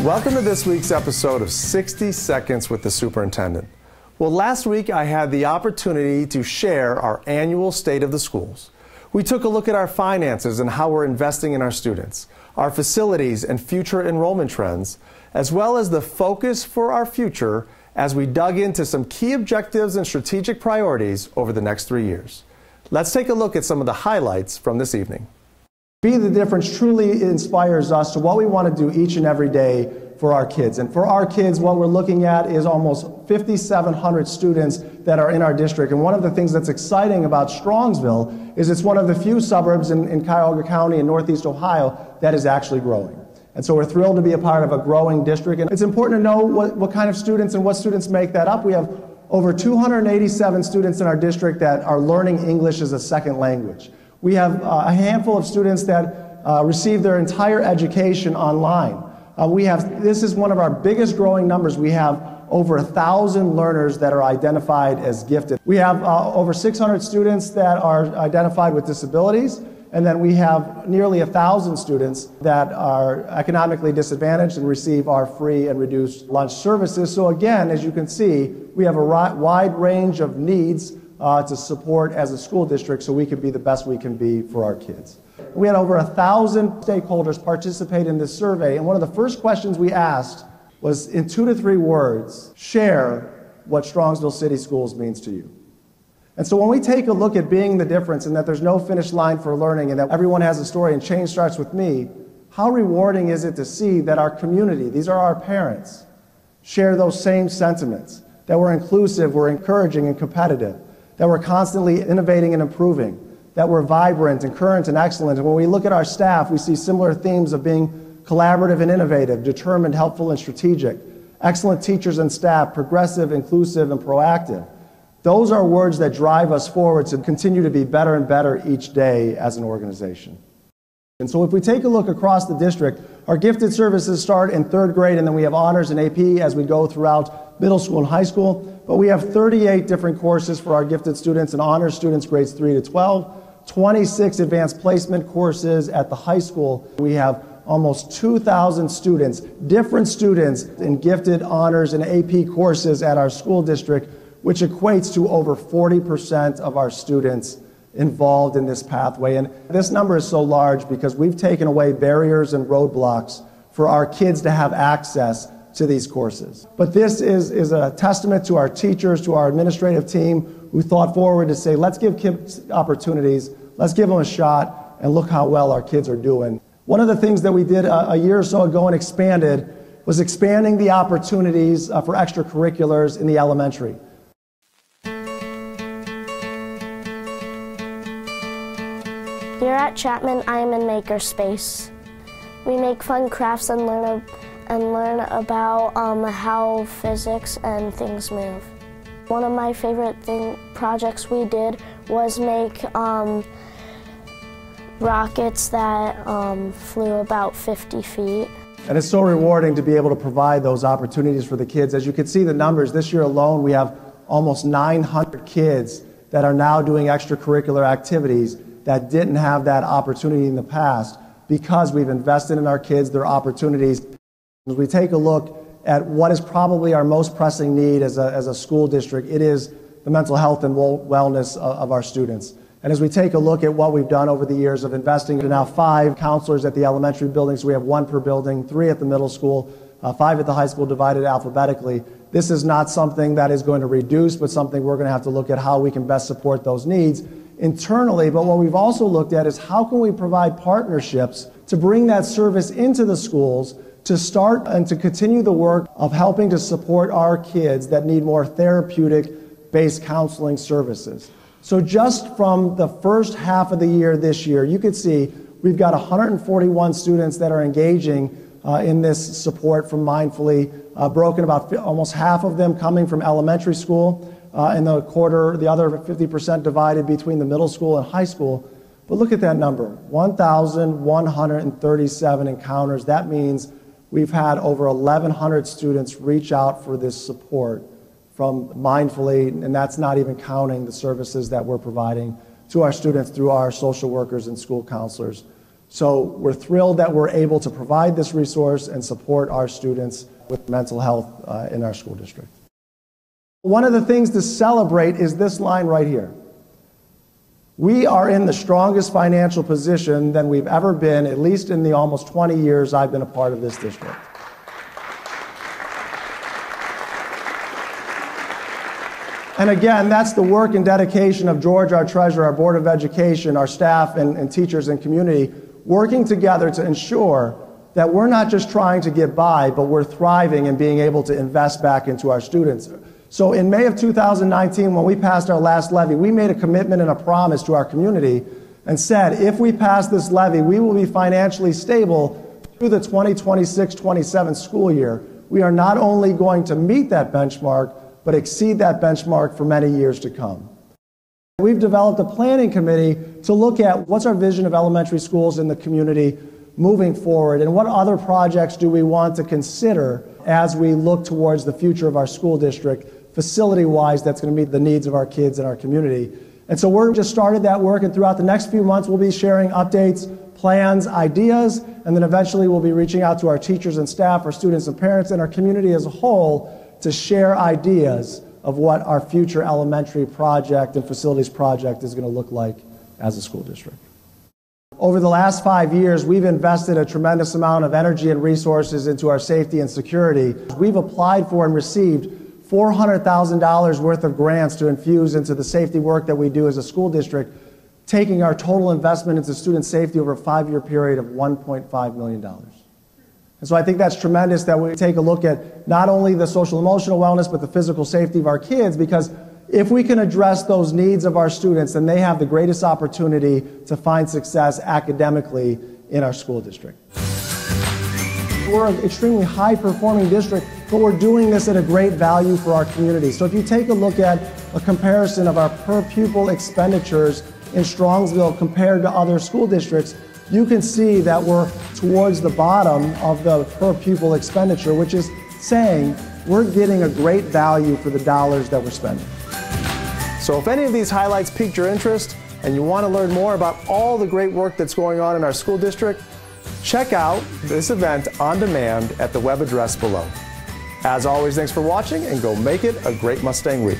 Welcome to this week's episode of 60 Seconds with the Superintendent. Well, last week I had the opportunity to share our annual State of the Schools. We took a look at our finances and how we're investing in our students, our facilities and future enrollment trends, as well as the focus for our future as we dug into some key objectives and strategic priorities over the next 3 years. Let's take a look at some of the highlights from this evening. Be the Difference truly inspires us to what we want to do each and every day for our kids. And for our kids, what we're looking at is almost 5,700 students that are in our district. And one of the things that's exciting about Strongsville is it's one of the few suburbs in Cuyahoga County in Northeast Ohio that is actually growing. And so we're thrilled to be a part of a growing district. And it's important to know what kind of students and what students make that up. We have over 287 students in our district that are learning English as a second language. We have a handful of students that receive their entire education online. This is one of our biggest growing numbers. We have over 1,000 learners that are identified as gifted. We have over 600 students that are identified with disabilities, and then we have nearly 1,000 students that are economically disadvantaged and receive our free and reduced lunch services. So again, as you can see, we have a wide range of needs to support as a school district so we can be the best we can be for our kids. We had over 1,000 stakeholders participate in this survey, and one of the first questions we asked was, in 2 to 3 words, share what Strongsville City Schools means to you. And so when we take a look at being the difference and that there's no finish line for learning and that everyone has a story and change starts with me, how rewarding is it to see that our community, these are our parents, share those same sentiments, that we're inclusive, we're encouraging and competitive, that we're constantly innovating and improving, that we're vibrant and current and excellent. And when we look at our staff, we see similar themes of being collaborative and innovative, determined, helpful, and strategic, excellent teachers and staff, progressive, inclusive, and proactive. Those are words that drive us forward to continue to be better and better each day as an organization. And so if we take a look across the district, our gifted services start in 3rd grade, and then we have honors and AP as we go throughout middle school and high school. But we have 38 different courses for our gifted students and honors students grades 3 to 12, 26 advanced placement courses at the high school. We have almost 2,000 students, different students in gifted, honors, and AP courses at our school district, which equates to over 40% of our students involved in this pathway. And this number is so large because we've taken away barriers and roadblocks for our kids to have access to these courses. But this is a testament to our teachers, to our administrative team who thought forward to say, let's give kids opportunities, let's give them a shot, and look how well our kids are doing. One of the things that we did a year or so ago and expanded was expanding the opportunities for extracurriculars in the elementary. Here at Chapman, I am in Makerspace. We make fun crafts and learn about how physics and things move. One of my favorite projects we did was make rockets that flew about 50 feet. And it's so rewarding to be able to provide those opportunities for the kids. As you can see the numbers, this year alone we have almost 900 kids that are now doing extracurricular activities that didn't have that opportunity in the past because we've invested in our kids, their opportunities. As we take a look at what is probably our most pressing need as a school district, it is the mental health and wellness of our students. And as we take a look at what we've done over the years of investing in now 5 counselors at the elementary buildings, so we have 1 per building, 3 at the middle school, 5 at the high school divided alphabetically. This is not something that is going to reduce, but something we're going to have to look at how we can best support those needs internally. But what we've also looked at is how can we provide partnerships to bring that service into the schools to start and to continue the work of helping to support our kids that need more therapeutic-based counseling services. So just from the first half of the year this year, you can see we've got 141 students that are engaging in this support from Mindfully, broken about almost half of them coming from elementary school, and the other 50% divided between the middle school and high school. But look at that number, 1,137 encounters. That means we've had over 1,100 students reach out for this support from Mindfully, and that's not even counting the services that we're providing to our students through our social workers and school counselors. So we're thrilled that we're able to provide this resource and support our students with mental health in our school district. One of the things to celebrate is this line right here. We are in the strongest financial position than we've ever been, at least in the almost 20 years I've been a part of this district. And again, that's the work and dedication of George, our treasurer, our Board of Education, our staff and teachers and community, working together to ensure that we're not just trying to get by, but we're thriving and being able to invest back into our students. So in May of 2019, when we passed our last levy, we made a commitment and a promise to our community and said, if we pass this levy, we will be financially stable through the 2026-27 school year. We are not only going to meet that benchmark, but exceed that benchmark for many years to come. We've developed a planning committee to look at what's our vision of elementary schools in the community moving forward, and what other projects do we want to consider as we look towards the future of our school district, facility-wise, that's going to meet the needs of our kids and our community. And so we're just started that work, and throughout the next few months we'll be sharing updates, plans, ideas, and then eventually we'll be reaching out to our teachers and staff, our students and parents, and our community as a whole to share ideas of what our future elementary project and facilities project is going to look like as a school district. Over the last 5 years, we've invested a tremendous amount of energy and resources into our safety and security. We've applied for and received $400,000 worth of grants to infuse into the safety work that we do as a school district, taking our total investment into student safety over a 5-year period of $1.5 million. And so I think that's tremendous that we take a look at not only the social emotional wellness, but the physical safety of our kids, because if we can address those needs of our students, then they have the greatest opportunity to find success academically in our school district. We're an extremely high-performing district, but we're doing this at a great value for our community. So if you take a look at a comparison of our per-pupil expenditures in Strongsville compared to other school districts, you can see that we're towards the bottom of the per-pupil expenditure, which is saying we're getting a great value for the dollars that we're spending. So if any of these highlights piqued your interest and you want to learn more about all the great work that's going on in our school district, check out this event on demand at the web address below. As always, thanks for watching, and go make it a great Mustang week.